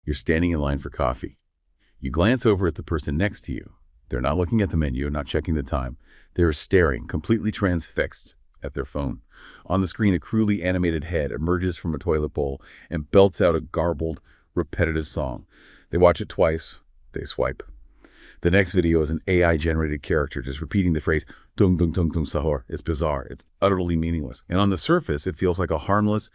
You're standing in line for coffee. You glance over at the person next to you. They're not looking at the menu, not checking the time. They're staring, completely transfixed at their phone. On the screen, a crudely animated head emerges from a toilet bowl and belts out a garbled, repetitive song. They watch it twice. They swipe. The next video is an AI-generated character just repeating the phrase, "Tung tung tung tung sahur." It's bizarre. It's utterly meaningless. And on the surface, it feels like a harmless,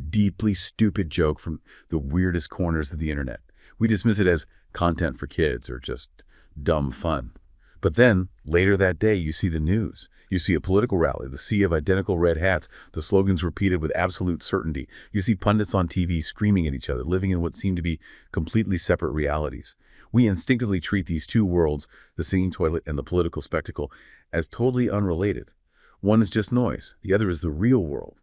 deeply stupid joke from the weirdest corners of the internet. We dismiss it as content for kids or just dumb fun. But then, later that day, you see the news. You see a political rally, the sea of identical red hats, the slogans repeated with absolute certainty. You see pundits on TV screaming at each other, living in what seem to be completely separate realities. We instinctively treat these two worlds, the singing toilet and the political spectacle, as totally unrelated. One is just noise. The other is the real world.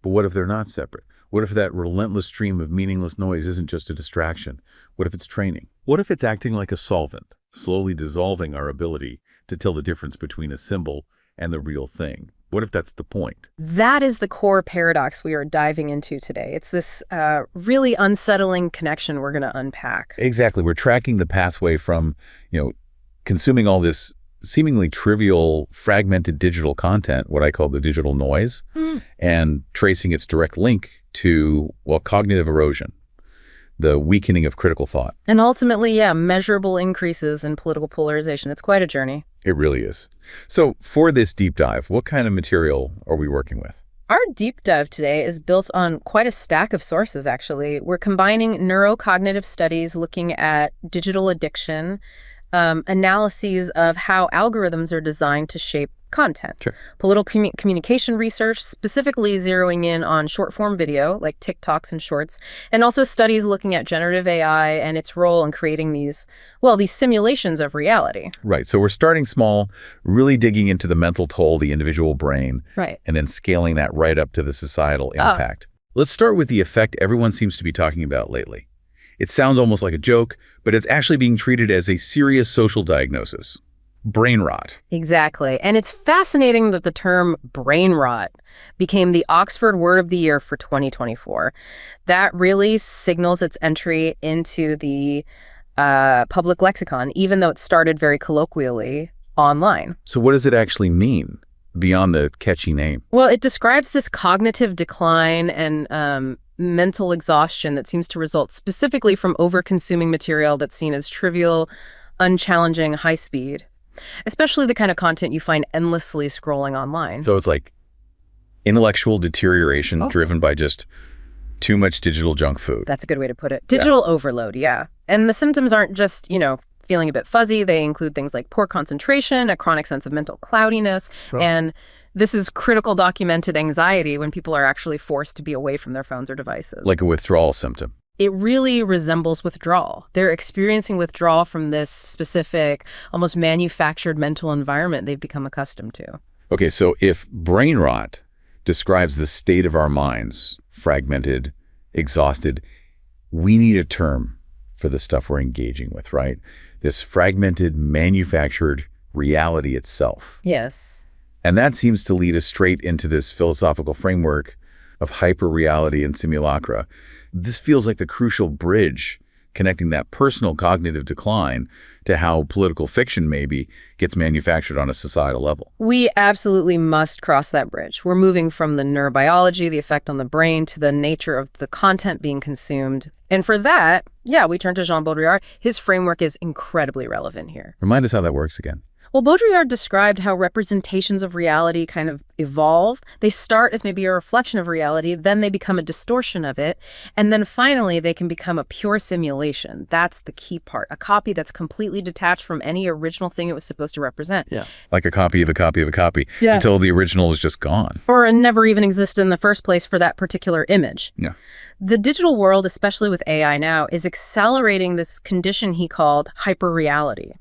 But what if they're not separate? What if that relentless stream of meaningless noise isn't just a distraction? What if it's training? What if it's acting like a solvent, slowly dissolving our ability to tell the difference between a symbol and the real thing? What if that's the point? That is the core paradox we are diving into today. It's this really unsettling connection we're going to unpack. Exactly. We're tracking the pathway from, consuming all this seemingly trivial, fragmented digital content, what I call the digital noise, and tracing its direct link to, cognitive erosion, the weakening of critical thought. And ultimately, measurable increases in political polarization. It's quite a journey. It really is. So for this deep dive, what kind of material are we working with? Our deep dive today is built on quite a stack of sources, actually. We're combining neurocognitive studies looking at digital addiction, analyses of how algorithms are designed to shape content. Sure. Political communication research, specifically zeroing in on short-form video, like TikToks and Shorts, and also studies looking at generative AI and its role in creating these simulations of reality. Right. So we're starting small, really digging into the mental toll, the individual brain, right, and then scaling that right up to the societal impact. Let's start with the effect everyone seems to be talking about lately. It sounds almost like a joke, but it's actually being treated as a serious social diagnosis. Brain rot. Exactly. And it's fascinating that the term brain rot became the Oxford Word of the Year for 2024. That really signals its entry into the public lexicon, even though it started very colloquially online. So what does it actually mean beyond the catchy name? Well, it describes this cognitive decline and mental exhaustion that seems to result specifically from over-consuming material that's seen as trivial, unchallenging, high speed. Especially the kind of content you find endlessly scrolling online. So it's like intellectual deterioration driven by just too much digital junk food. That's a good way to put it. Digital overload, yeah. And the symptoms aren't just, feeling a bit fuzzy. They include things like poor concentration, a chronic sense of mental cloudiness, and this is critical documented anxiety when people are actually forced to be away from their phones or devices. Like a withdrawal symptom. It really resembles withdrawal. They're experiencing withdrawal from this specific, almost manufactured mental environment they've become accustomed to. Okay, so if brain rot describes the state of our minds, fragmented, exhausted, we need a term for the stuff we're engaging with, right? This fragmented, manufactured reality itself. Yes. And that seems to lead us straight into this philosophical framework of hyperreality and simulacra. This feels like the crucial bridge connecting that personal cognitive decline to how political fiction maybe gets manufactured on a societal level. We absolutely must cross that bridge. We're moving from the neurobiology, the effect on the brain, to the nature of the content being consumed. And for that, we turn to Jean Baudrillard. His framework is incredibly relevant here. Remind us how that works again. Well, Baudrillard described how representations of reality kind of evolve. They start as maybe a reflection of reality, then they become a distortion of it, and then finally they can become a pure simulation. That's the key part, a copy that's completely detached from any original thing it was supposed to represent. Yeah, like a copy of a copy of a copy, yeah, until the original is just gone. Or never even existed in the first place for that particular image. Yeah. The digital world, especially with AI now, is accelerating this condition he called hyperreality.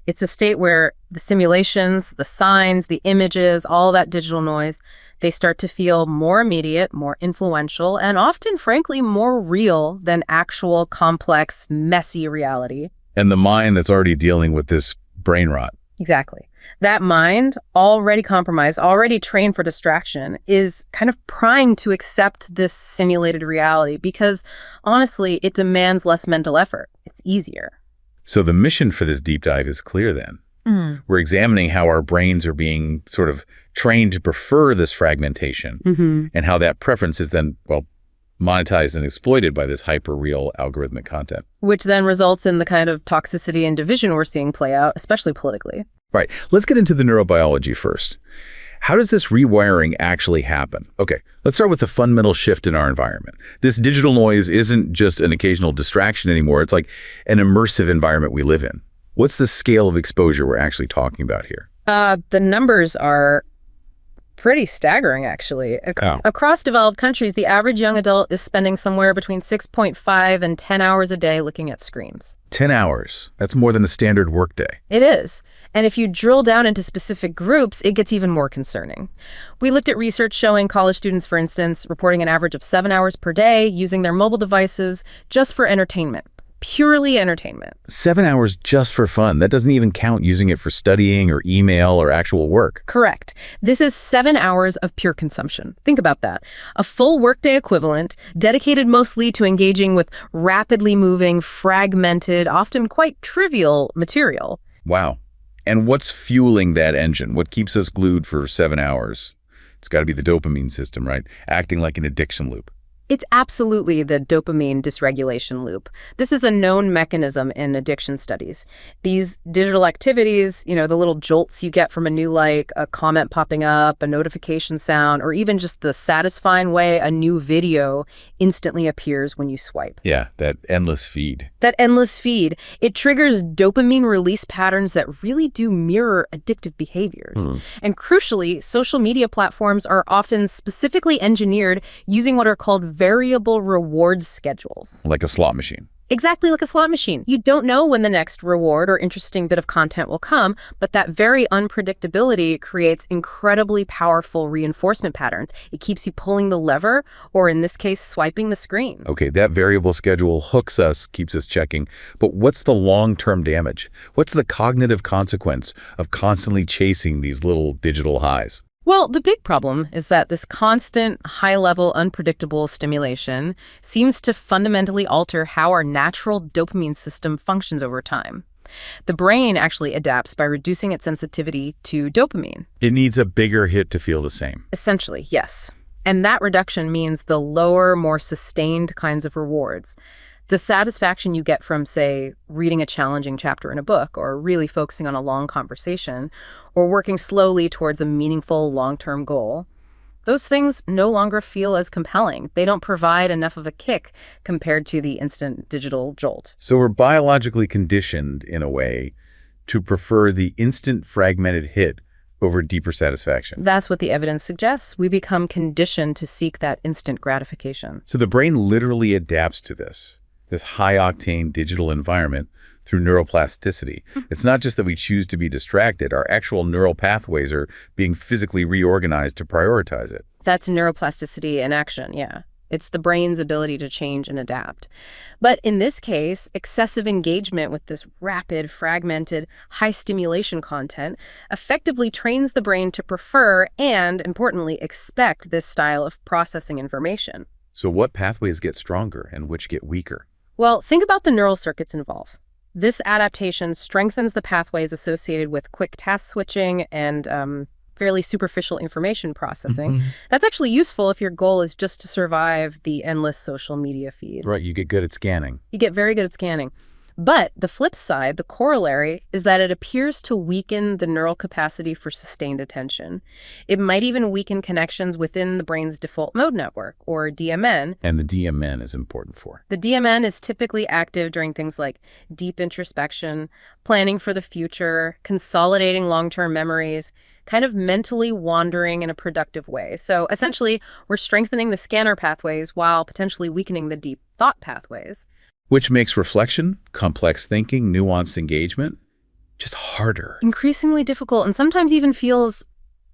It's a state where the simulations, the signs, the images, all that digital noise, they start to feel more immediate, more influential, and often, frankly, more real than actual, complex, messy reality. And the mind that's already dealing with this brain rot. Exactly. That mind, already compromised, already trained for distraction, is kind of primed to accept this simulated reality because, honestly, it demands less mental effort. It's easier. So the mission for this deep dive is clear then. We're examining how our brains are being sort of trained to prefer this fragmentation and how that preference is then, well, monetized and exploited by this hyper-real algorithmic content. Which then results in the kind of toxicity and division we're seeing play out, especially politically. Right. Let's get into the neurobiology first. How does this rewiring actually happen? Okay, let's start with the fundamental shift in our environment. This digital noise isn't just an occasional distraction anymore. It's like an immersive environment we live in. What's the scale of exposure we're actually talking about here? The numbers are pretty staggering, actually. Across developed countries, the average young adult is spending somewhere between 6.5 and 10 hours a day looking at screens. 10 hours. That's more than a standard workday. It is. And if you drill down into specific groups, it gets even more concerning. We looked at research showing college students, for instance, reporting an average of 7 hours per day using their mobile devices just for entertainment. Purely entertainment. 7 hours just for fun. That doesn't even count using it for studying or email or actual work. Correct. This is 7 hours of pure consumption. Think about that. A full workday equivalent, dedicated mostly to engaging with rapidly moving, fragmented, often quite trivial material. Wow. And what's fueling that engine? What keeps us glued for 7 hours? It's got to be the dopamine system, right? Acting like an addiction loop. It's absolutely the dopamine dysregulation loop. This is a known mechanism in addiction studies. These digital activities, the little jolts you get from a new like, a comment popping up, a notification sound, or even just the satisfying way a new video instantly appears when you swipe. Yeah, that endless feed. It triggers dopamine release patterns that really do mirror addictive behaviors. And crucially, social media platforms are often specifically engineered using what are called variable reward schedules. Like a slot machine. Exactly like a slot machine. You don't know when the next reward or interesting bit of content will come, but that very unpredictability creates incredibly powerful reinforcement patterns. It keeps you pulling the lever, or in this case, swiping the screen. Okay, that variable schedule hooks us, keeps us checking. But what's the long-term damage? What's the cognitive consequence of constantly chasing these little digital highs? Well, the big problem is that this constant, high-level, unpredictable stimulation seems to fundamentally alter how our natural dopamine system functions over time. The brain actually adapts by reducing its sensitivity to dopamine. It needs a bigger hit to feel the same. Essentially, yes. And that reduction means the lower, more sustained kinds of rewards. The satisfaction you get from, say, reading a challenging chapter in a book, or really focusing on a long conversation, or working slowly towards a meaningful long-term goal, those things no longer feel as compelling. They don't provide enough of a kick compared to the instant digital jolt. So we're biologically conditioned, in a way, to prefer the instant fragmented hit over deeper satisfaction. That's what the evidence suggests. We become conditioned to seek that instant gratification. So the brain literally adapts to this high-octane digital environment through neuroplasticity. It's not just that we choose to be distracted. Our actual neural pathways are being physically reorganized to prioritize it. That's neuroplasticity in action, yeah. It's the brain's ability to change and adapt. But in this case, excessive engagement with this rapid, fragmented, high-stimulation content effectively trains the brain to prefer and, importantly, expect this style of processing information. So what pathways get stronger and which get weaker? Well, think about the neural circuits involved. This adaptation strengthens the pathways associated with quick task switching and fairly superficial information processing. That's actually useful if your goal is just to survive the endless social media feed. Right, you get good at scanning. You get very good at scanning. But the flip side, the corollary, is that it appears to weaken the neural capacity for sustained attention. It might even weaken connections within the brain's default mode network, or DMN. And the DMN is important for? The DMN is typically active during things like deep introspection, planning for the future, consolidating long-term memories, kind of mentally wandering in a productive way. So essentially, we're strengthening the scanner pathways while potentially weakening the deep thought pathways. Which makes reflection, complex thinking, nuanced engagement just harder. Increasingly difficult, and sometimes even feels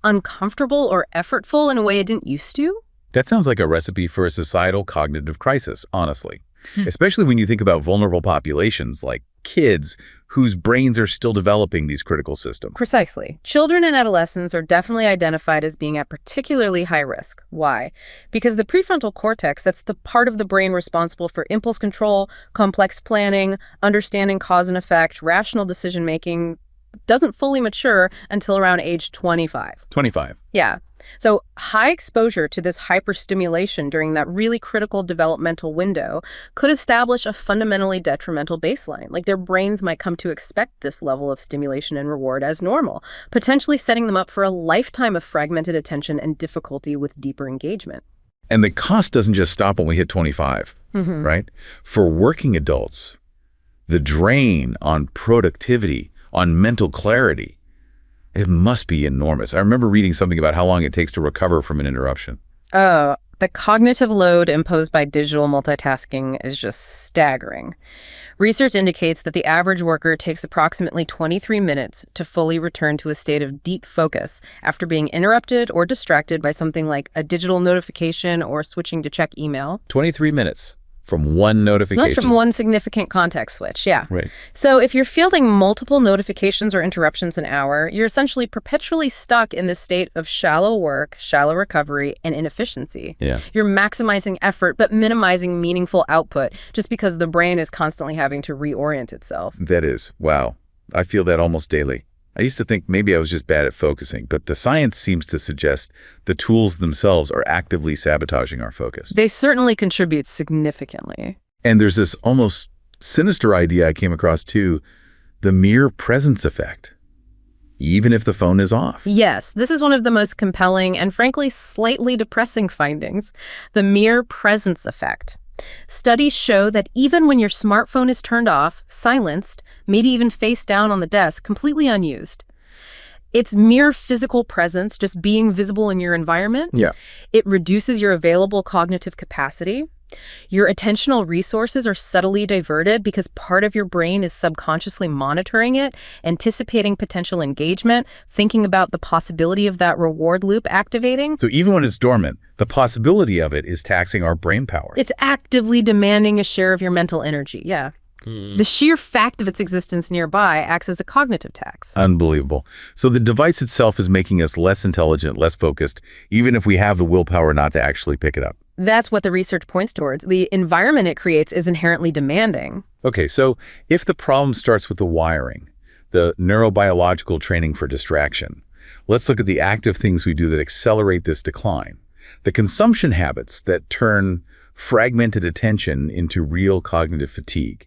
uncomfortable or effortful in a way it didn't used to. That sounds like a recipe for a societal cognitive crisis, honestly. Especially when you think about vulnerable populations like kids whose brains are still developing these critical systems. Precisely. Children and adolescents are definitely identified as being at particularly high risk. Why? Because the prefrontal cortex, that's the part of the brain responsible for impulse control, complex planning, understanding cause and effect, rational decision-making, doesn't fully mature until around age 25. 25. Yeah. So high exposure to this hyperstimulation during that really critical developmental window could establish a fundamentally detrimental baseline. Like their brains might come to expect this level of stimulation and reward as normal, potentially setting them up for a lifetime of fragmented attention and difficulty with deeper engagement. And the cost doesn't just stop when we hit 25, right? For working adults, the drain on productivity, on mental clarity, it must be enormous. I remember reading something about how long it takes to recover from an interruption. Oh, the cognitive load imposed by digital multitasking is just staggering. Research indicates that the average worker takes approximately 23 minutes to fully return to a state of deep focus after being interrupted or distracted by something like a digital notification or switching to check email. 23 minutes. From one notification. Not from one significant context switch, yeah. Right. So if you're fielding multiple notifications or interruptions an hour, you're essentially perpetually stuck in this state of shallow work, shallow recovery, and inefficiency. Yeah. You're maximizing effort, but minimizing meaningful output just because the brain is constantly having to reorient itself. That is, wow. I feel that almost daily. I used to think maybe I was just bad at focusing, but the science seems to suggest the tools themselves are actively sabotaging our focus. They certainly contribute significantly. And there's this almost sinister idea I came across too, the mere presence effect, even if the phone is off. Yes, this is one of the most compelling and frankly slightly depressing findings, the mere presence effect. Studies show that even when your smartphone is turned off, silenced, maybe even face down on the desk, completely unused, its mere physical presence, just being visible in your environment, it reduces your available cognitive capacity. Your attentional resources are subtly diverted because part of your brain is subconsciously monitoring it, anticipating potential engagement, thinking about the possibility of that reward loop activating. So even when it's dormant, the possibility of it is taxing our brain power. It's actively demanding a share of your mental energy, yeah. The sheer fact of its existence nearby acts as a cognitive tax. Unbelievable. So the device itself is making us less intelligent, less focused, even if we have the willpower not to actually pick it up. That's what the research points towards. The environment it creates is inherently demanding. Okay, so if the problem starts with the wiring, the neurobiological training for distraction, let's look at the active things we do that accelerate this decline. The consumption habits that turn fragmented attention into real cognitive fatigue.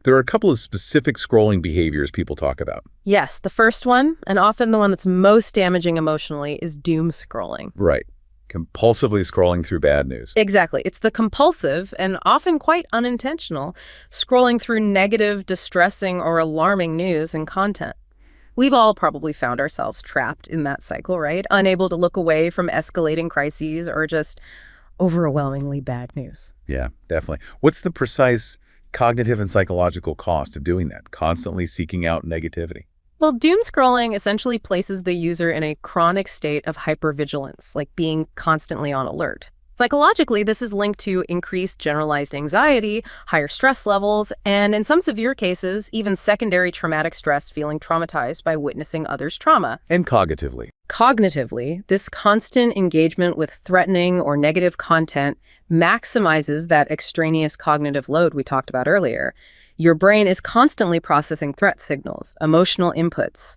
There are a couple of specific scrolling behaviors people talk about. Yes, the first one, and often the one that's most damaging emotionally, is doom scrolling. Right. Compulsively scrolling through bad news. Exactly. It's the compulsive, and often quite unintentional, scrolling through negative, distressing, or alarming news and content. We've all probably found ourselves trapped in that cycle, right? Unable to look away from escalating crises or just overwhelmingly bad news. Yeah, definitely. What's the precise cognitive and psychological cost of doing that, constantly seeking out negativity? Well, doom scrolling essentially places the user in a chronic state of hypervigilance, like being constantly on alert. Psychologically, this is linked to increased generalized anxiety, higher stress levels, and in some severe cases, even secondary traumatic stress, feeling traumatized by witnessing others' trauma. And cognitively. Cognitively, this constant engagement with threatening or negative content maximizes that extraneous cognitive load we talked about earlier. Your brain is constantly processing threat signals, emotional inputs.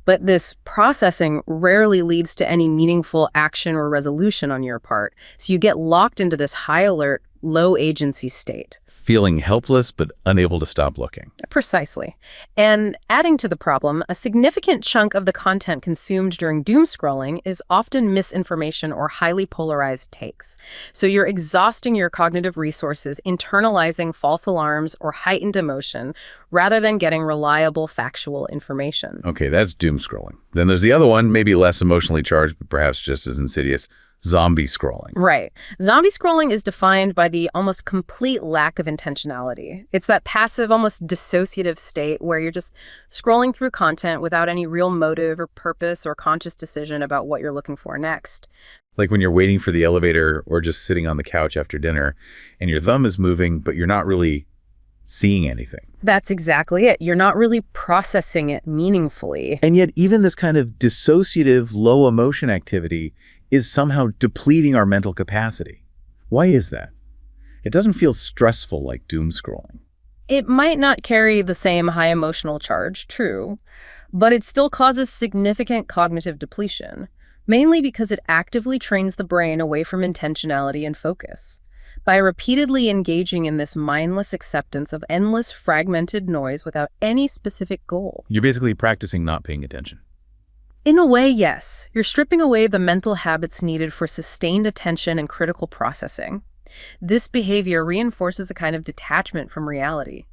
But this processing rarely leads to any meaningful action or resolution on your part. So you get locked into this high alert, low agency state. Feeling helpless but unable to stop looking. Precisely. And adding to the problem, a significant chunk of the content consumed during doom scrolling is often misinformation or highly polarized takes. So you're exhausting your cognitive resources, internalizing false alarms or heightened emotion, rather than getting reliable, factual information. Okay, that's doom scrolling. Then there's the other one, maybe less emotionally charged, but perhaps just as insidious. Zombie scrolling. Right. Zombie scrolling is defined by the almost complete lack of intentionality. It's that passive, almost dissociative state where you're just scrolling through content without any real motive or purpose or conscious decision about what you're looking for next. Like when you're waiting for the elevator or just sitting on the couch after dinner and your thumb is moving, but you're not really seeing anything. That's exactly it. You're not really processing it meaningfully. And yet even this kind of dissociative, low emotion activity is somehow depleting our mental capacity. Why is that? It doesn't feel stressful like doom scrolling. It might not carry the same high emotional charge, true, but it still causes significant cognitive depletion, mainly because it actively trains the brain away from intentionality and focus. By repeatedly engaging in this mindless acceptance of endless fragmented noise without any specific goal. You're basically practicing not paying attention. In a way, yes. You're stripping away the mental habits needed for sustained attention and critical processing. This behavior reinforces a kind of detachment from reality.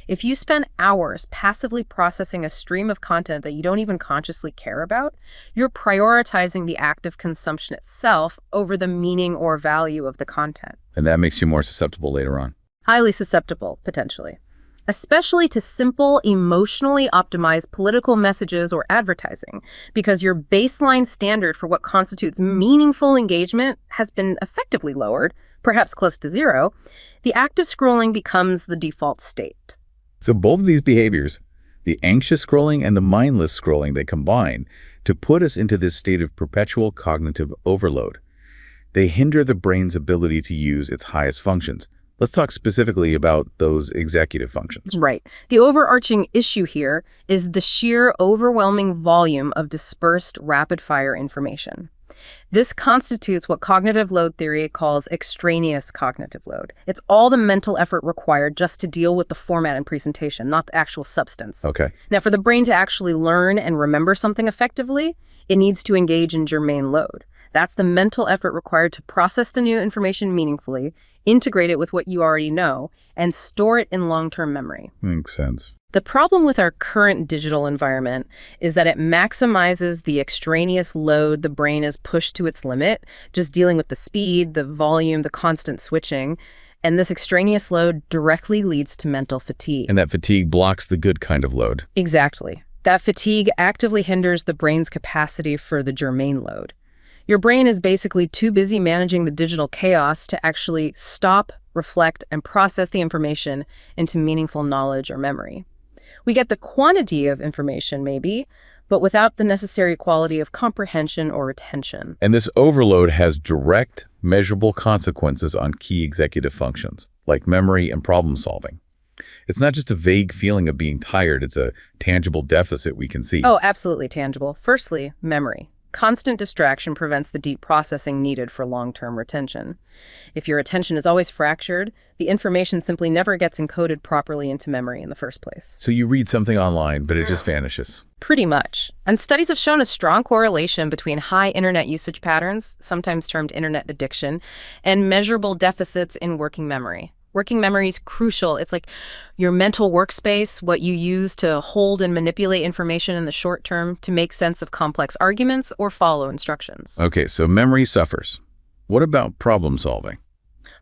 If you spend hours passively processing a stream of content that you don't even consciously care about, you're prioritizing the act of consumption itself over the meaning or value of the content. And that makes you more susceptible later on. Highly susceptible, potentially. Especially to simple, emotionally optimized political messages or advertising, because your baseline standard for what constitutes meaningful engagement has been effectively lowered, perhaps close to zero. The act of scrolling becomes the default state. So both of these behaviors, the anxious scrolling and the mindless scrolling, they combine to put us into this state of perpetual cognitive overload. They hinder the brain's ability to use its highest functions. Let's talk specifically about those executive functions. Right. The overarching issue here is the sheer overwhelming volume of dispersed rapid-fire information. This constitutes what cognitive load theory calls extraneous cognitive load. It's all the mental effort required just to deal with the format and presentation, not the actual substance. Okay. Now, for the brain to actually learn and remember something effectively, it needs to engage in germane load. That's the mental effort required to process the new information meaningfully, integrate it with what you already know, and store it in long-term memory. Makes sense. The problem with our current digital environment is that it maximizes the extraneous load the brain is pushed to its limit, just dealing with the speed, the volume, the constant switching. And this extraneous load directly leads to mental fatigue. And that fatigue blocks the good kind of load. Exactly. That fatigue actively hinders the brain's capacity for the germane load. Your brain is basically too busy managing the digital chaos to actually stop, reflect, and process the information into meaningful knowledge or memory. We get the quantity of information, maybe, but without the necessary quality of comprehension or retention. And this overload has direct, measurable consequences on key executive functions, like memory and problem solving. It's not just a vague feeling of being tired, it's a tangible deficit we can see. Oh, absolutely tangible. Firstly, memory. Constant distraction prevents the deep processing needed for long-term retention. If your attention is always fractured, the information simply never gets encoded properly into memory in the first place. So you read something online, but it just vanishes. Pretty much. And studies have shown a strong correlation between high internet usage patterns, sometimes termed internet addiction, and measurable deficits in working memory. Working memory is crucial. It's like your mental workspace, what you use to hold and manipulate information in the short term to make sense of complex arguments or follow instructions. Okay, so memory suffers. What about problem solving?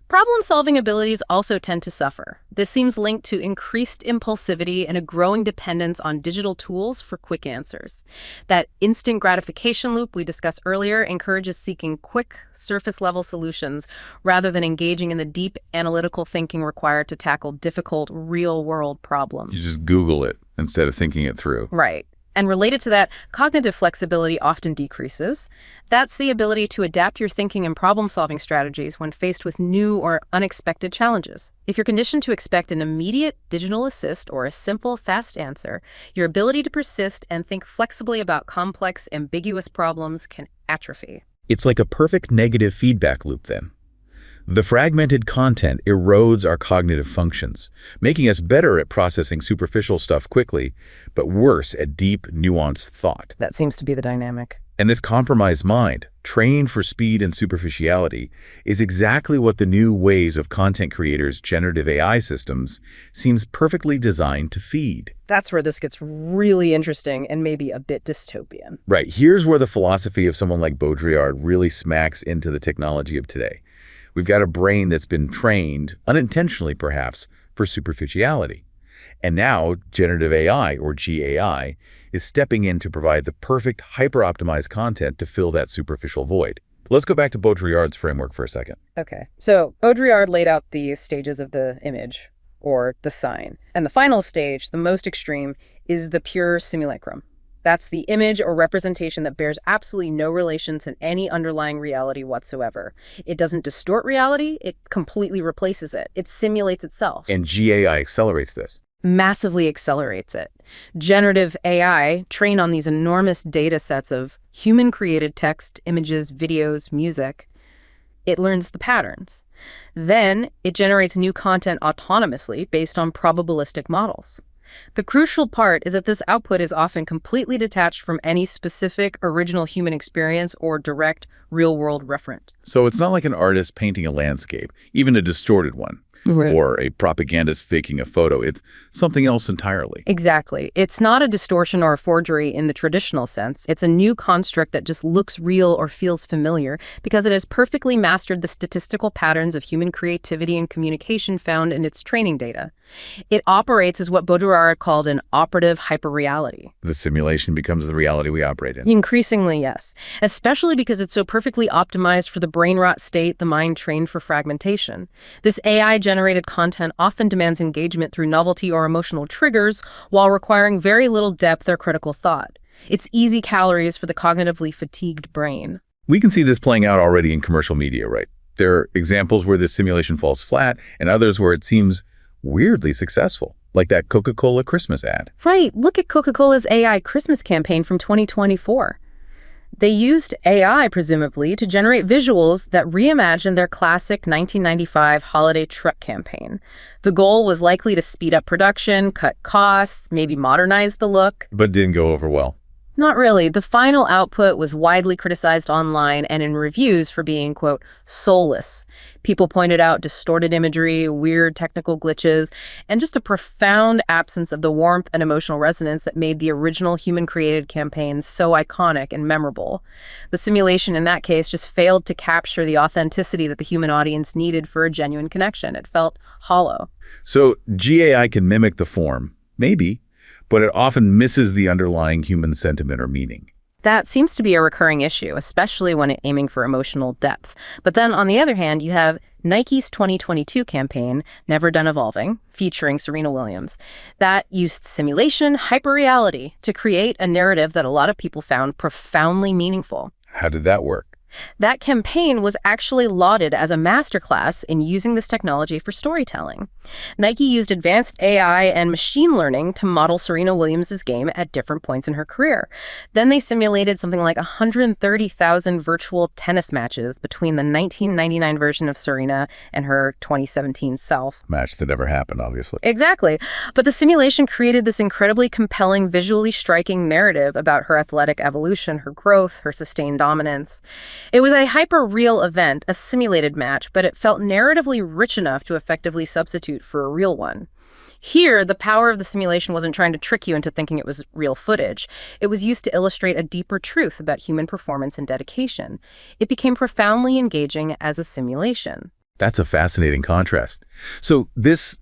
Problem-solving abilities also tend to suffer. This seems linked to increased impulsivity and a growing dependence on digital tools for quick answers. That instant gratification loop we discussed earlier encourages seeking quick, surface-level solutions rather than engaging in the deep analytical thinking required to tackle difficult, real-world problems. You just Google it instead of thinking it through. Right. And related to that, cognitive flexibility often decreases. That's the ability to adapt your thinking and problem-solving strategies when faced with new or unexpected challenges. If you're conditioned to expect an immediate digital assist or a simple, fast answer, your ability to persist and think flexibly about complex, ambiguous problems can atrophy. It's like a perfect negative feedback loop then. The fragmented content erodes our cognitive functions, making us better at processing superficial stuff quickly, but worse at deep, nuanced thought. That seems to be the dynamic. And this compromised mind, trained for speed and superficiality, is exactly what the new ways of content creators' generative AI systems seems perfectly designed to feed. That's where this gets really interesting and maybe a bit dystopian. Right, here's where the philosophy of someone like Baudrillard really smacks into the technology of today. We've got a brain that's been trained, unintentionally perhaps, for superficiality. And now generative AI, or GAI, is stepping in to provide the perfect hyper-optimized content to fill that superficial void. Let's go back to Baudrillard's framework for a second. Okay, so Baudrillard laid out the stages of the image. or the sign. And the final stage, the most extreme, is the pure simulacrum. That's the image or representation that bears absolutely no relation to any underlying reality whatsoever. It doesn't distort reality, it completely replaces it. It simulates itself. And GAI accelerates this. Massively accelerates it. Generative AI, trained on these enormous data sets of human-created text, images, videos, music, it learns the patterns. Then it generates new content autonomously based on probabilistic models. The crucial part is that this output is often completely detached from any specific original human experience or direct real-world reference. So it's not like an artist painting a landscape, even a distorted one. Right. Or a propagandist faking a photo. It's something else entirely. Exactly. It's not a distortion or a forgery in the traditional sense. It's a new construct that just looks real or feels familiar because it has perfectly mastered the statistical patterns of human creativity and communication found in its training data. It operates as what Baudrillard called an operative hyperreality. The simulation becomes the reality we operate in. Increasingly, yes. Especially because it's so perfectly optimized for the brain rot state the mind trained for fragmentation. This AI-generated content often demands engagement through novelty or emotional triggers while requiring very little depth or critical thought. It's easy calories for the cognitively fatigued brain. We can see this playing out already in commercial media, right? There are examples where this simulation falls flat and others where it seems weirdly successful, like that Coca-Cola Christmas ad. Right. Look at Coca-Cola's AI Christmas campaign from 2024. They used AI, presumably, to generate visuals that reimagined their classic 1995 holiday truck campaign. The goal was likely to speed up production, cut costs, maybe modernize the look. But didn't go over well. Not really. The final output was widely criticized online and in reviews for being, quote, soulless. People pointed out distorted imagery, weird technical glitches, and just a profound absence of the warmth and emotional resonance that made the original human-created campaign so iconic and memorable. The simulation in that case just failed to capture the authenticity that the human audience needed for a genuine connection. It felt hollow. So GAI can mimic the form, maybe, but it often misses the underlying human sentiment or meaning. That seems to be a recurring issue, especially when aiming for emotional depth. But then, on the other hand, you have Nike's 2022 campaign, Never Done Evolving, featuring Serena Williams, that used simulation, hyperreality, to create a narrative that a lot of people found profoundly meaningful. How did that work? That campaign was actually lauded as a masterclass in using this technology for storytelling. Nike used advanced AI and machine learning to model Serena Williams' game at different points in her career. Then they simulated something like 130,000 virtual tennis matches between the 1999 version of Serena and her 2017 self. Match that never happened, obviously. Exactly. But the simulation created this incredibly compelling, visually striking narrative about her athletic evolution, her growth, her sustained dominance. It was a hyper-real event, a simulated match, but it felt narratively rich enough to effectively substitute for a real one. Here, the power of the simulation wasn't trying to trick you into thinking it was real footage. It was used to illustrate a deeper truth about human performance and dedication. It became profoundly engaging as a simulation. That's a fascinating contrast. So this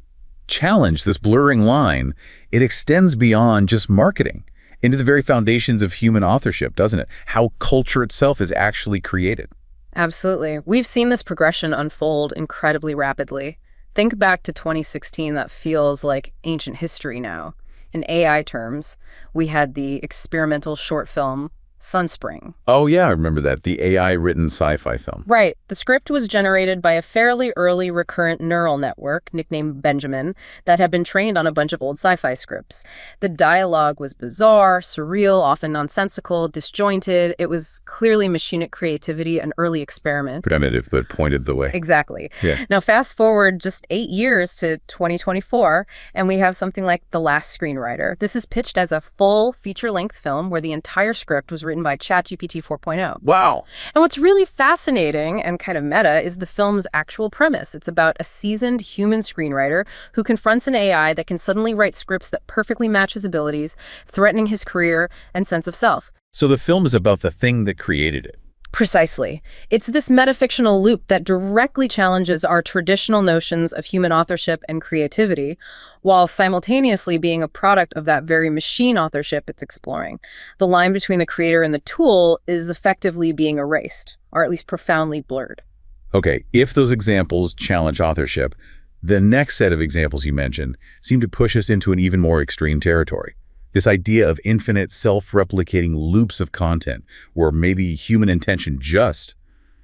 challenge, this blurring line, it extends beyond just marketing into the very foundations of human authorship, doesn't it? How culture itself is actually created. Absolutely. We've seen this progression unfold incredibly rapidly. Think back to 2016, that feels like ancient history now. In AI terms, we had the experimental short film Sunspring. Oh yeah, I remember that, the AI-written sci-fi film. Right. The script was generated by a fairly early recurrent neural network, nicknamed Benjamin, that had been trained on a bunch of old sci-fi scripts. The dialogue was bizarre, surreal, often nonsensical, disjointed. It was clearly machinic creativity, an early experiment. Primitive, but pointed the way. Exactly. Yeah. Now, fast forward just 8 years to 2024, and we have something like The Last Screenwriter. This is pitched as a full feature-length film where the entire script was written by ChatGPT 4.0. Wow. And what's really fascinating and kind of meta is the film's actual premise. It's about a seasoned human screenwriter who confronts an AI that can suddenly write scripts that perfectly match his abilities, threatening his career and sense of self. So the film is about the thing that created it. Precisely. It's this metafictional loop that directly challenges our traditional notions of human authorship and creativity, while simultaneously being a product of that very machine authorship it's exploring. The line between the creator and the tool is effectively being erased, or at least profoundly blurred. Okay, if those examples challenge authorship, The next set of examples you mentioned seem to push us into an even more extreme territory. This idea of infinite self-replicating loops of content where maybe human intention just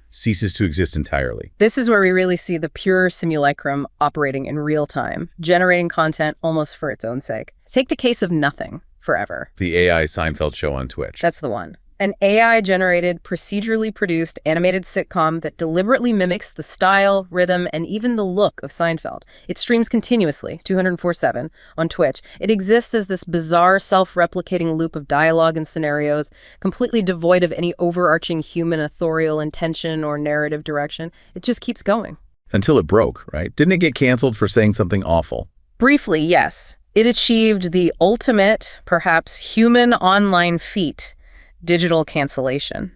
ceases to exist entirely. This is where we really see the pure simulacrum operating in real time, generating content almost for its own sake. Take the case of Nothing Forever. The AI Seinfeld show on Twitch. That's the one. An AI-generated, procedurally produced animated sitcom that deliberately mimics the style, rhythm, and even the look of Seinfeld. It streams continuously, 204/7, on Twitch. It exists as this bizarre, self-replicating loop of dialogue and scenarios, completely devoid of any overarching human authorial intention or narrative direction. It just keeps going. Until it broke, right? Didn't it get canceled for saying something awful? Briefly, yes. It achieved the ultimate, perhaps human online feat: digital cancellation.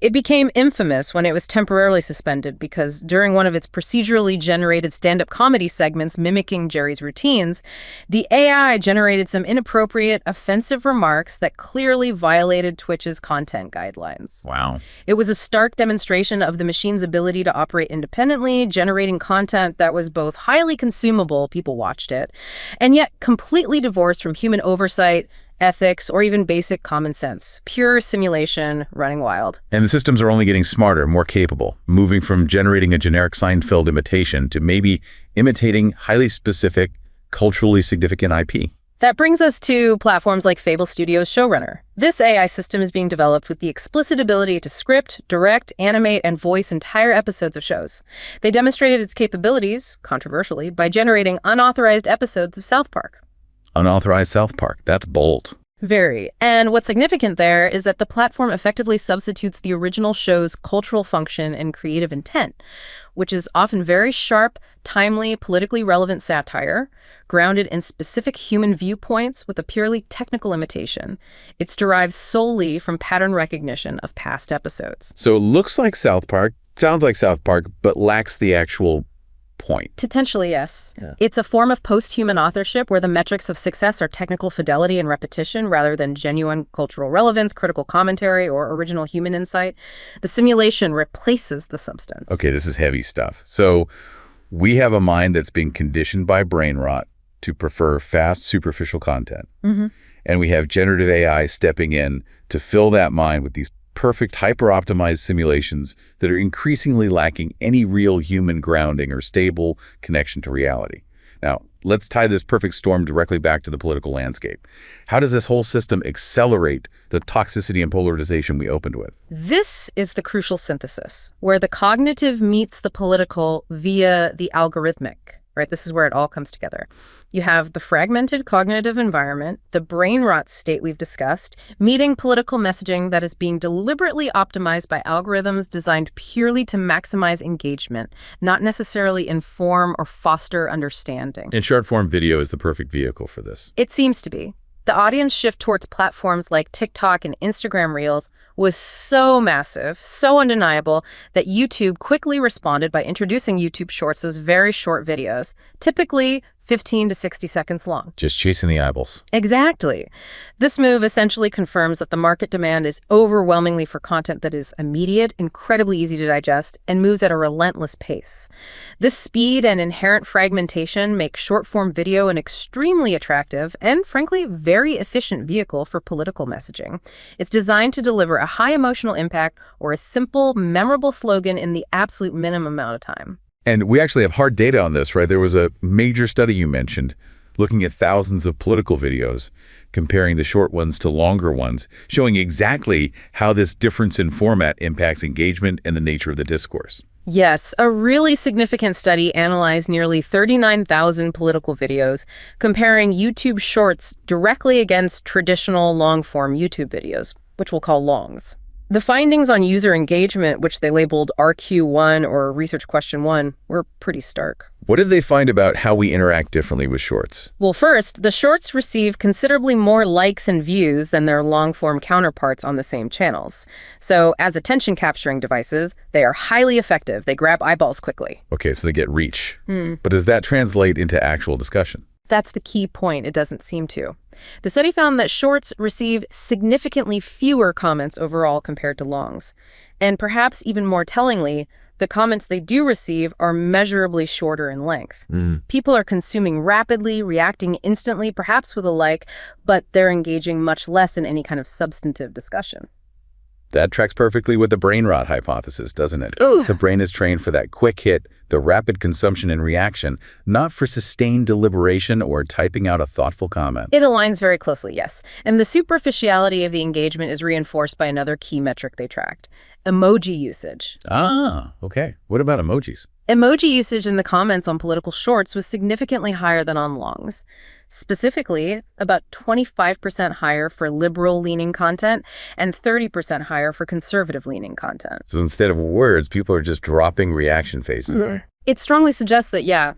It became infamous when it was temporarily suspended because during one of its procedurally generated stand-up comedy segments mimicking Jerry's routines, the AI generated some inappropriate, offensive remarks that clearly violated Twitch's content guidelines. Wow. It was a stark demonstration of the machine's ability to operate independently, generating content that was both highly consumable, people watched it, and yet completely divorced from human oversight, ethics, or even basic common sense. Pure simulation running wild. And the systems are only getting smarter, more capable, moving from generating a generic Seinfeld imitation to maybe imitating highly specific, culturally significant IP. That brings us to platforms like Fable Studios' Showrunner. This AI system is being developed with the explicit ability to script, direct, animate, and voice entire episodes of shows. They demonstrated its capabilities, controversially, by generating unauthorized episodes of South Park. Unauthorized South Park. That's bold. Very. And what's significant there is that the platform effectively substitutes the original show's cultural function and creative intent, which is often very sharp, timely, politically relevant satire, grounded in specific human viewpoints with a purely technical imitation. It's derived solely from pattern recognition of past episodes. So it looks like South Park, sounds like South Park, but lacks the actual point. Potentially, yes. Yeah. It's a form of post-human authorship where the metrics of success are technical fidelity and repetition rather than genuine cultural relevance, critical commentary, or original human insight. The simulation replaces the substance. Okay, this is heavy stuff. So we have a mind that's being conditioned by brain rot to prefer fast, superficial content. Mm-hmm. And we have generative AI stepping in to fill that mind with these perfect, hyper-optimized simulations that are increasingly lacking any real human grounding or stable connection to reality. Now, let's tie this perfect storm directly back to the political landscape. How does this whole system accelerate the toxicity and polarization we opened with? This is the crucial synthesis, where the cognitive meets the political via the algorithmic. Right? This is where it all comes together. You have the fragmented cognitive environment, the brain rot state we've discussed, meeting political messaging that is being deliberately optimized by algorithms designed purely to maximize engagement, not necessarily inform or foster understanding. And short-form video is the perfect vehicle for this. It seems to be. The audience shift towards platforms like TikTok and Instagram Reels was so massive, so undeniable, that YouTube quickly responded by introducing YouTube Shorts, those very short videos, typically 15 to 60 seconds long. Just chasing the eyeballs. Exactly. This move essentially confirms that the market demand is overwhelmingly for content that is immediate, incredibly easy to digest, and moves at a relentless pace. This speed and inherent fragmentation make short-form video an extremely attractive and, frankly, very efficient vehicle for political messaging. It's designed to deliver a high emotional impact or a simple, memorable slogan in the absolute minimum amount of time. And we actually have hard data on this, right? There was a major study you mentioned looking at thousands of political videos, comparing the short ones to longer ones, showing exactly how this difference in format impacts engagement and the nature of the discourse. Yes, a really significant study analyzed nearly 39,000 political videos, comparing YouTube Shorts directly against traditional long-form YouTube videos, which we'll call longs. The findings on user engagement, which they labeled RQ1 or Research Question 1, were pretty stark. What did they find about how we interact differently with shorts? Well, first, the shorts receive considerably more likes and views than their long-form counterparts on the same channels. So, as attention-capturing devices, they are highly effective. They grab eyeballs quickly. Okay, so they get reach. But does that translate into actual discussion? That's the key point. It doesn't seem to. The study found that shorts receive significantly fewer comments overall compared to longs. And perhaps even more tellingly, The comments they do receive are measurably shorter in length. People are consuming rapidly, reacting instantly, perhaps with a like, but they're engaging much less in any kind of substantive discussion. That tracks perfectly with the brain rot hypothesis, doesn't it? Ooh. The brain is trained for that quick hit, the rapid consumption and reaction, not for sustained deliberation or typing out a thoughtful comment. It aligns very closely, yes. And the superficiality of the engagement is reinforced by another key metric they tracked: emoji usage. Ah, okay. What about emojis? Emoji usage in the comments on political shorts was significantly higher than on longs. Specifically, about 25% higher for liberal-leaning content and 30% higher for conservative-leaning content. So instead of words, people are just dropping reaction faces. It strongly suggests that, yeah,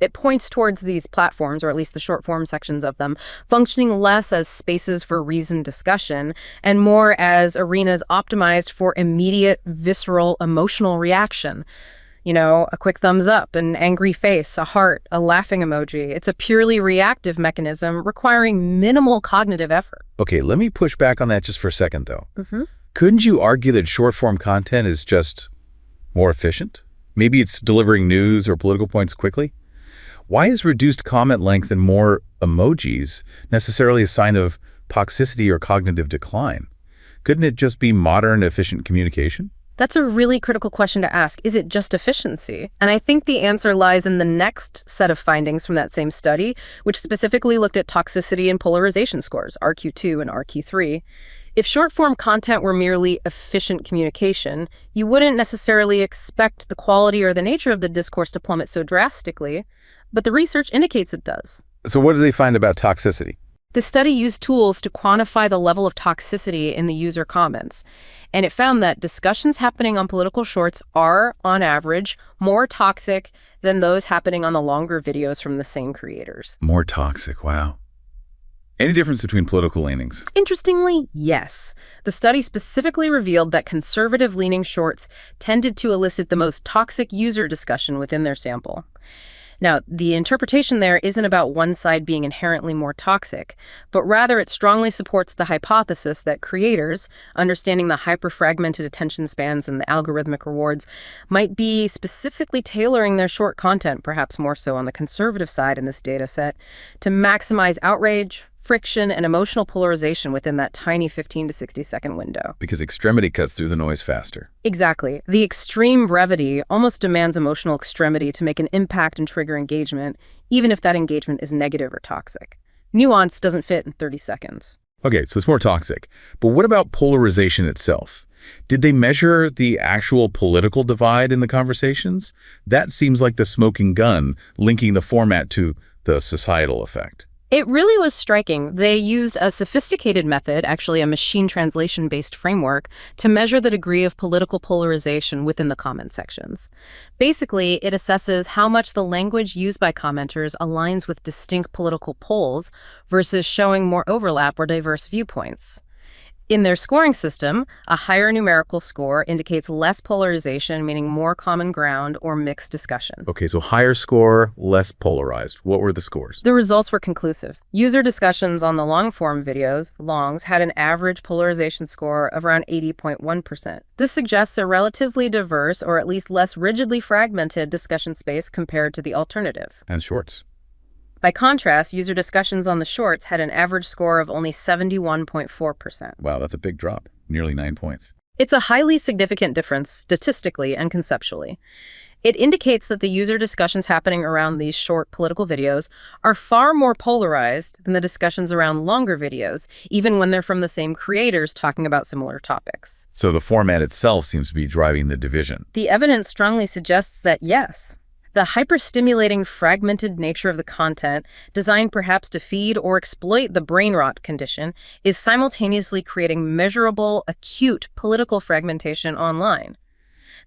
it points towards these platforms, or at least the short-form sections of them, functioning less as spaces for reasoned discussion and more as arenas optimized for immediate, visceral, emotional reaction. You know, a quick thumbs up, an angry face, a heart, a laughing emoji. It's a purely reactive mechanism requiring minimal cognitive effort. Okay, let me push back on that just for a second, though. Couldn't you argue that short-form content is just more efficient? Maybe it's delivering news or political points quickly? Why is reduced comment length and more emojis necessarily a sign of toxicity or cognitive decline? Couldn't it just be modern, efficient communication? That's a really critical question to ask. Is it just efficiency? And I think the answer lies in the next set of findings from that same study, which specifically looked at toxicity and polarization scores, RQ2 and RQ3. If short-form content were merely efficient communication, you wouldn't necessarily expect the quality or the nature of the discourse to plummet so drastically, but the research indicates it does. So what do they find about toxicity? The study used tools to quantify the level of toxicity in the user comments, and it found that discussions happening on political shorts are, on average, more toxic than those happening on the longer videos from the same creators. More toxic, wow. Any difference between political leanings? Interestingly, yes. The study specifically revealed that conservative-leaning shorts tended to elicit the most toxic user discussion within their sample. Now, the interpretation there isn't about one side being inherently more toxic, but rather it strongly supports the hypothesis that creators, understanding the hyper-fragmented attention spans and the algorithmic rewards, might be specifically tailoring their short content, perhaps more so on the conservative side in this data set, to maximize outrage, friction, and emotional polarization within that tiny 15 to 60-second window. Because extremity cuts through the noise faster. Exactly. The extreme brevity almost demands emotional extremity to make an impact and trigger engagement, even if that engagement is negative or toxic. Nuance doesn't fit in 30 seconds. Okay, so it's more toxic. But what about polarization itself? Did they measure the actual political divide in the conversations? That seems like the smoking gun, linking the format to the societal effect. It really was striking. They used a sophisticated method, actually a machine translation-based framework, to measure the degree of political polarization within the comment sections. Basically, it assesses how much the language used by commenters aligns with distinct political poles versus showing more overlap or diverse viewpoints. In their scoring system, a higher numerical score indicates less polarization, meaning more common ground or mixed discussion. Okay, so higher score, less polarized. What were the scores? The results were conclusive. User discussions on the long-form videos, longs, had an average polarization score of around 80.1%. This suggests a relatively diverse, or at least less rigidly fragmented, discussion space compared to the alternative. And shorts. By contrast, user discussions on the shorts had an average score of only 71.4%. Wow, that's a big drop. Nearly 9 points. It's a highly significant difference statistically and conceptually. It indicates that the user discussions happening around these short political videos are far more polarized than the discussions around longer videos, even when they're from the same creators talking about similar topics. So the format itself seems to be driving the division. The evidence strongly suggests that yes, the hyper-stimulating, fragmented nature of the content, designed perhaps to feed or exploit the brain rot condition, is simultaneously creating measurable, acute political fragmentation online.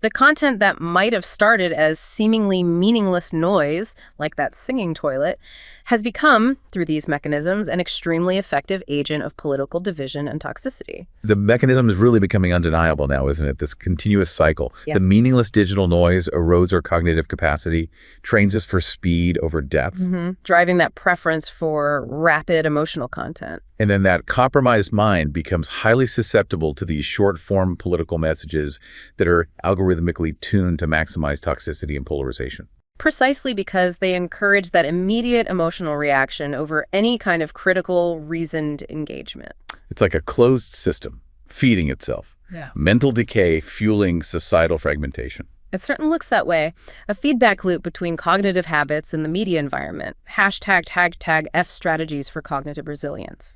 The content that might have started as seemingly meaningless noise, like that singing toilet, has become, through these mechanisms, an extremely effective agent of political division and toxicity. The mechanism is really becoming undeniable now, isn't it? This continuous cycle. Yeah. The meaningless digital noise erodes our cognitive capacity, trains us for speed over depth. Driving that preference for rapid emotional content. And then that compromised mind becomes highly susceptible to these short-form political messages that are algorithmically tuned to maximize toxicity and polarization. Precisely because they encourage that immediate emotional reaction over any kind of critical, reasoned engagement. It's like a closed system, feeding itself. Yeah. Mental decay fueling societal fragmentation. It certainly looks that way. A feedback loop between cognitive habits and the media environment. #, F strategies for cognitive resilience.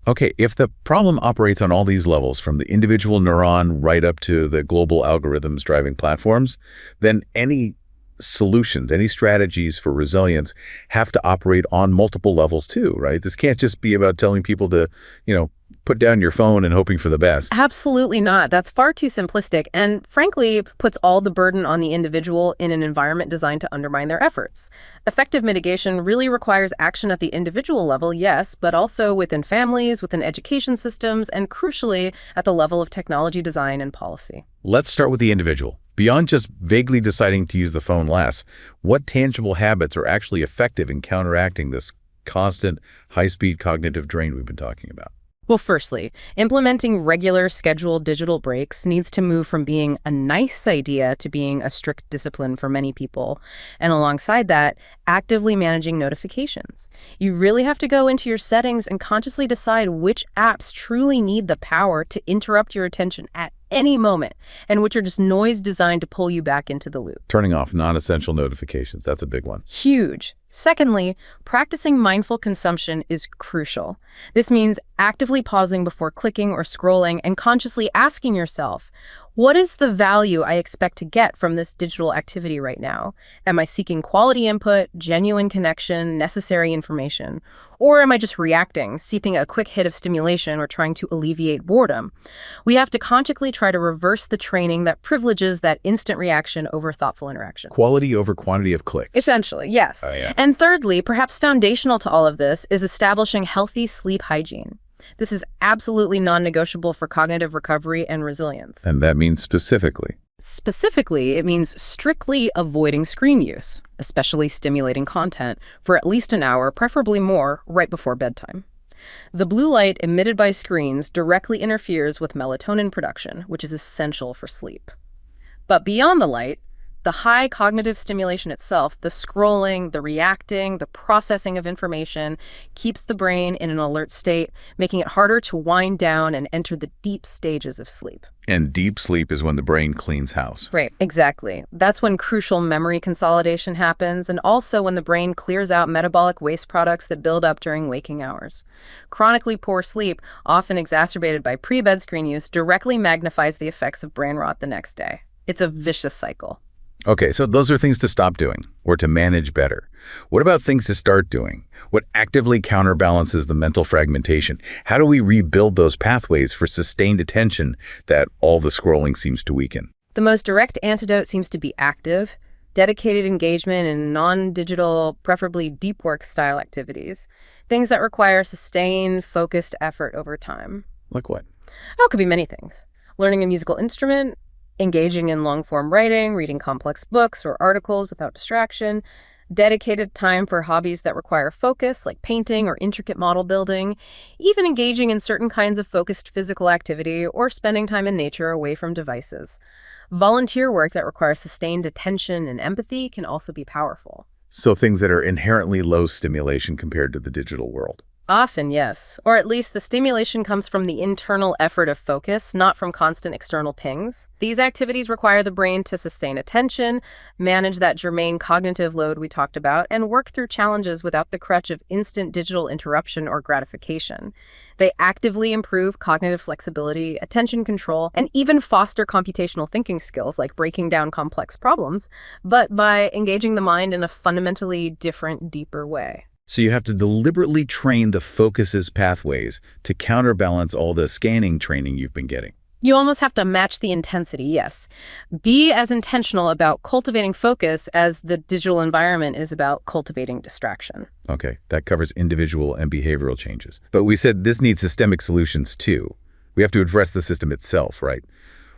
Okay, if the problem operates on all these levels, from the individual neuron right up to the global algorithms driving platforms, then any solutions, any strategies for resilience have to operate on multiple levels too, right? This can't just be about telling people to, put down your phone and hoping for the best. Absolutely not. That's far too simplistic and, frankly, puts all the burden on the individual in an environment designed to undermine their efforts. Effective mitigation really requires action at the individual level, yes, but also within families, within education systems, and crucially, at the level of technology design and policy. Let's start with the individual. Beyond just vaguely deciding to use the phone less, what tangible habits are actually effective in counteracting this constant, high-speed cognitive drain we've been talking about? Well, firstly, implementing regular scheduled digital breaks needs to move from being a nice idea to being a strict discipline for many people. And alongside that, actively managing notifications. You really have to go into your settings and consciously decide which apps truly need the power to interrupt your attention at any moment, and which are just noise designed to pull you back into the loop. Turning off non-essential notifications, that's a big one. Huge. Secondly, practicing mindful consumption is crucial. This means actively pausing before clicking or scrolling and consciously asking yourself, what is the value I expect to get from this digital activity right now? Am I seeking quality input, genuine connection, necessary information? Or am I just reacting, seeking a quick hit of stimulation or trying to alleviate boredom? We have to consciously try to reverse the training that privileges that instant reaction over thoughtful interaction. Quality over quantity of clicks. Essentially, yes. Yeah. And thirdly, perhaps foundational to all of this, is establishing healthy sleep hygiene. This is absolutely non-negotiable for cognitive recovery and resilience. And that means specifically? Specifically, it means strictly avoiding screen use, especially stimulating content, for at least an hour, preferably more, right before bedtime. The blue light emitted by screens directly interferes with melatonin production, which is essential for sleep. But beyond the light, the high cognitive stimulation itself, the scrolling, the reacting, the processing of information, keeps the brain in an alert state, making it harder to wind down and enter the deep stages of sleep. And deep sleep is when the brain cleans house. Right, exactly. That's when crucial memory consolidation happens, and also when the brain clears out metabolic waste products that build up during waking hours. Chronically poor sleep, often exacerbated by pre-bed screen use, directly magnifies the effects of brain rot the next day. It's a vicious cycle. Okay, so those are things to stop doing or to manage better. What about things to start doing? What actively counterbalances the mental fragmentation? How do we rebuild those pathways for sustained attention that all the scrolling seems to weaken? The most direct antidote seems to be active, dedicated engagement in non-digital, preferably deep work style activities, things that require sustained, focused effort over time. Like what? Oh, it could be many things. Learning a musical instrument, engaging in long-form writing, reading complex books or articles without distraction, dedicated time for hobbies that require focus, like painting or intricate model building, even engaging in certain kinds of focused physical activity or spending time in nature away from devices. Volunteer work that requires sustained attention and empathy can also be powerful. So things that are inherently low stimulation compared to the digital world. Often, yes. Or at least the stimulation comes from the internal effort of focus, not from constant external pings. These activities require the brain to sustain attention, manage that germane cognitive load we talked about, and work through challenges without the crutch of instant digital interruption or gratification. They actively improve cognitive flexibility, attention control, and even foster computational thinking skills like breaking down complex problems, but by engaging the mind in a fundamentally different, deeper way. So you have to deliberately train the focus's pathways to counterbalance all the scanning training you've been getting. You almost have to match the intensity, yes. Be as intentional about cultivating focus as the digital environment is about cultivating distraction. Okay, that covers individual and behavioral changes. But we said this needs systemic solutions too. We have to address the system itself, right?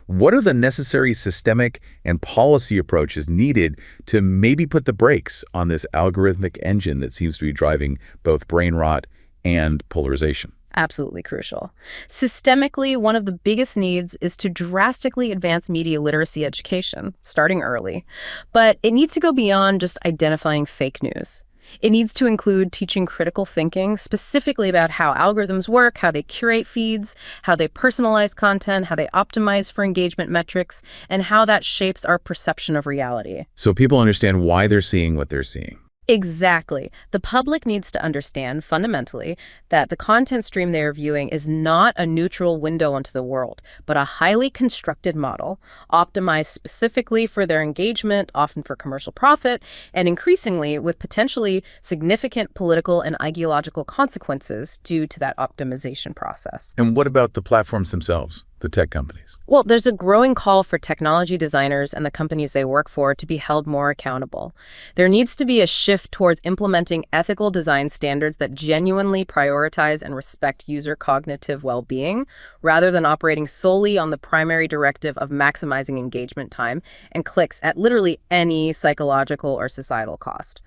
What are the necessary systemic and policy approaches needed to maybe put the brakes on this algorithmic engine that seems to be driving both brain rot and polarization? Absolutely crucial. Systemically, one of the biggest needs is to drastically advance media literacy education, starting early. But it needs to go beyond just identifying fake news. It needs to include teaching critical thinking, specifically about how algorithms work, how they curate feeds, how they personalize content, how they optimize for engagement metrics, and how that shapes our perception of reality. So people understand why they're seeing what they're seeing. Exactly. The public needs to understand, fundamentally, that the content stream they are viewing is not a neutral window into the world, but a highly constructed model, optimized specifically for their engagement, often for commercial profit, and increasingly with potentially significant political and ideological consequences due to that optimization process. And what about the platforms themselves, the tech companies? Well, there's a growing call for technology designers and the companies they work for to be held more accountable. There needs to be a shift towards implementing ethical design standards that genuinely prioritize and respect user cognitive well-being, rather than operating solely on the primary directive of maximizing engagement time and clicks at literally any psychological or societal cost.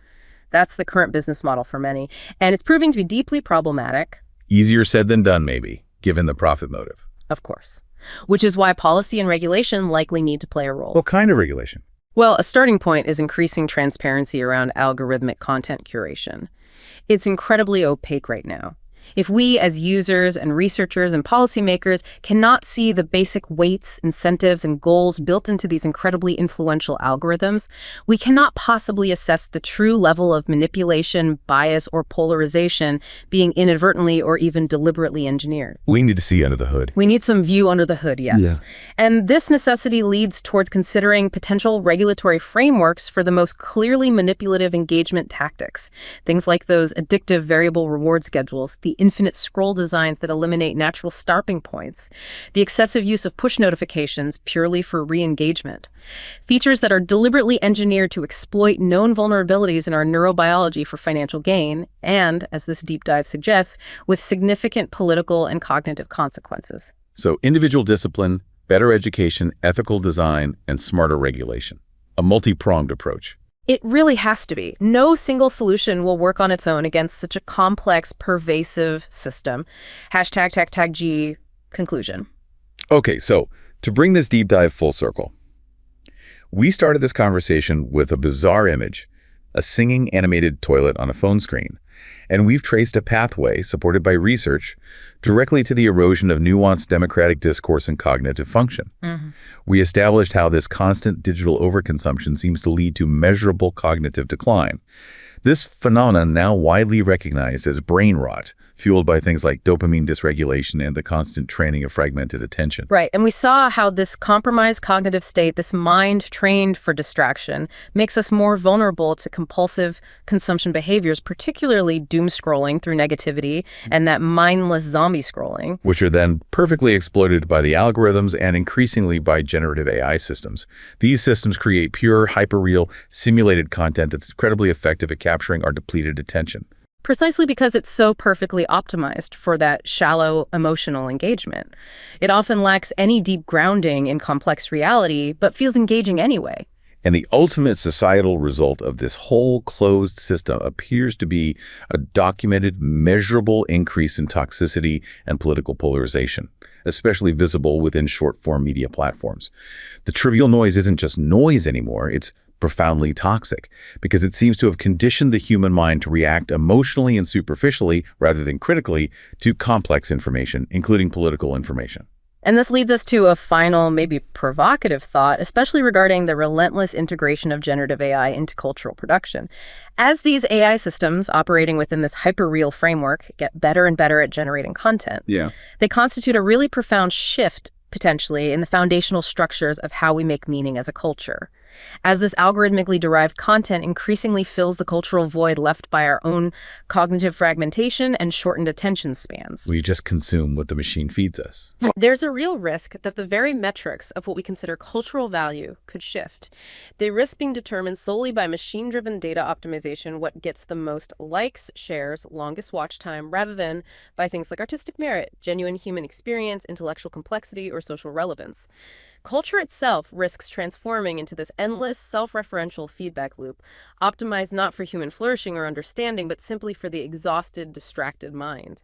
That's the current business model for many, and it's proving to be deeply problematic. Easier said than done, maybe, given the profit motive. Of course. Which is why policy and regulation likely need to play a role. What kind of regulation? Well, a starting point is increasing transparency around algorithmic content curation. It's incredibly opaque right now. If we, as users and researchers and policymakers, cannot see the basic weights, incentives, and goals built into these incredibly influential algorithms, we cannot possibly assess the true level of manipulation, bias, or polarization being inadvertently or even deliberately engineered. We need to see under the hood. We need some view under the hood, yes. Yeah. And this necessity leads towards considering potential regulatory frameworks for the most clearly manipulative engagement tactics. Things like those addictive variable reward schedules, the infinite scroll designs that eliminate natural starting points, the excessive use of push notifications purely for re-engagement, features that are deliberately engineered to exploit known vulnerabilities in our neurobiology for financial gain, and, as this deep dive suggests, with significant political and cognitive consequences. So individual discipline, better education, ethical design, and smarter regulation. A multi-pronged approach. It really has to be. No single solution will work on its own against such a complex, pervasive system. #G conclusion. Okay, so to bring this deep dive full circle, we started this conversation with a bizarre image, a singing animated toilet on a phone screen. And we've traced a pathway, supported by research, directly to the erosion of nuanced democratic discourse and cognitive function. We established how this constant digital overconsumption seems to lead to measurable cognitive decline. This phenomenon, now widely recognized as brain rot, fueled by things like dopamine dysregulation and the constant training of fragmented attention. Right, and we saw how this compromised cognitive state, this mind trained for distraction, makes us more vulnerable to compulsive consumption behaviors, particularly doom scrolling through negativity and that mindless zombie scrolling. Which are then perfectly exploited by the algorithms and increasingly by generative AI systems. These systems create pure, hyperreal, simulated content that's incredibly effective at capturing our depleted attention. Precisely because it's so perfectly optimized for that shallow emotional engagement. It often lacks any deep grounding in complex reality, but feels engaging anyway. And the ultimate societal result of this whole closed system appears to be a documented, measurable increase in toxicity and political polarization, especially visible within short-form media platforms. The trivial noise isn't just noise anymore, it's profoundly toxic, because it seems to have conditioned the human mind to react emotionally and superficially, rather than critically, to complex information, including political information. And this leads us to a final, maybe provocative thought, especially regarding the relentless integration of generative AI into cultural production. As these AI systems operating within this hyperreal framework get better and better at generating content, they constitute a really profound shift, potentially, in the foundational structures of how we make meaning as a culture. As this algorithmically derived content increasingly fills the cultural void left by our own cognitive fragmentation and shortened attention spans. We just consume what the machine feeds us. There's a real risk that the very metrics of what we consider cultural value could shift. They risk being determined solely by machine-driven data optimization, what gets the most likes, shares, longest watch time, rather than by things like artistic merit, genuine human experience, intellectual complexity, or social relevance. Culture itself risks transforming into this endless, self-referential feedback loop, optimized not for human flourishing or understanding, but simply for the exhausted, distracted mind.